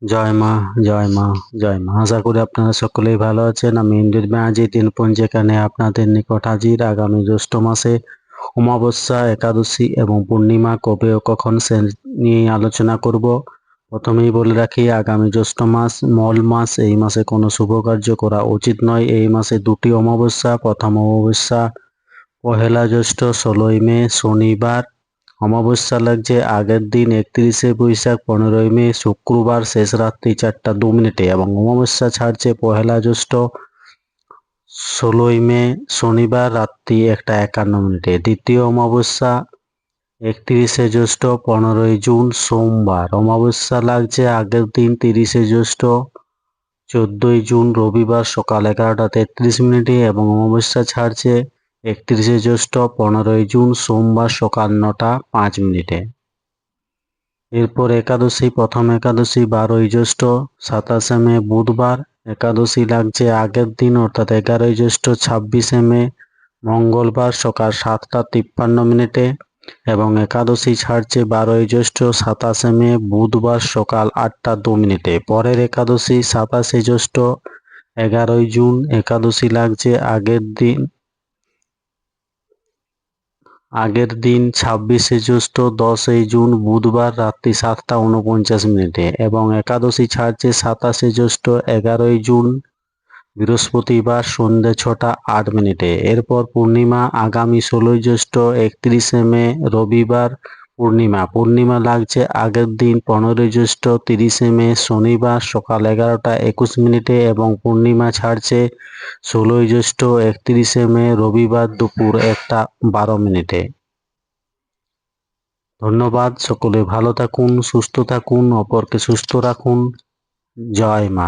জয় মা, জয় মা, জয় মা। আশা করি আপনারা সকলেই ভালো আছেন। আমি ইন্দ্রিত ব্যানার্জি তিনপুঞ্জ এখানে আপনাদের নিকট হাজির। আগামী জ্যৈষ্ঠ মাসে অমাবস্যা, একাদশী এবং পূর্ণিমা কবে ও কখন সে নিয়ে আলোচনা করব। প্রথমেই বলে রাখি, আগামী জ্যৈষ্ঠ মাস মল মাস। এই মাসে কোনো শুভ কার্য করা উচিত নয়। এই মাসে দুটি অমাবস্যা। প্রথম অমাবস্যা পহেলা জ্যৈষ্ঠ 16ই মে শনিবার। অমাবস্যা লাগছে আগের দিন 31শে বৈশাখ 15ই মে শুক্রবার শেষ রাত্রি 4টা 2 মিনিটে এবং অমাবস্যা ছাড়ছে পহেলা জ্যৈষ্ঠ 16ই মে শনিবার রাত্রি 1টা 51 মিনিটে। দ্বিতীয় অমাবস্যা 31শে জ্যৈষ্ঠ 15ই জুন সোমবার। অমাবস্যা লাগছে আগের দিন 30শে জ্যৈষ্ঠ 14ই জুন রবিবার সকাল 11টা 33 মিনিটে এবং অমাবস্যা ছাড়ছে 31শে জ্যৈষ্ঠ 15ই জুন সোমবার সকাল 9টা 5 মিনিটে। এরপর একাদশী, প্রথম একাদশী 12ই জ্যৈষ্ঠ 27শে মে বুধবার। একাদশী লাগছে আগের দিন অর্থাৎ 11ই জ্যৈষ্ঠ 26শে মে মঙ্গলবার সকাল 7টা 53 মিনিটে এবং একাদশী ছাড়ছে 12ই জ্যৈষ্ঠ 27শে মে বুধবার সকাল 8টা 2 মিনিটে। পরের একাদশী 27শে জ্যৈষ্ঠ 11ই জুন। একাদশী লাগছে আগের দিন 26শে জ্যৈষ্ঠ 10ই জুন বুধবার রাত্রি 7টা 49 মিনিটে এবং একাদশী ছাড়ছে 27শে জ্যৈষ্ঠ 11ই জুন বৃহস্পতিবার সন্ধ্যে 6টা 8 মিনিটে। এরপর পূর্ণিমা আগামী 16ই জ্যৈষ্ঠ 31শে মে রবিবার পূর্ণিমা লাগছে আগের দিন 15ই জ্যৈষ্ঠ 30শে মে শনিবার সকাল 11টা 21 মিনিটে এবং পূর্ণিমা ছাড়ছে 16ই জ্যৈষ্ঠ 31শে মে রবিবার দুপুর 1টা 12 মিনিটে। ধন্যবাদ। সকলে ভালো থাকুন, সুস্থ থাকুন, অপরকে সুস্থ রাখুন। জয় মা।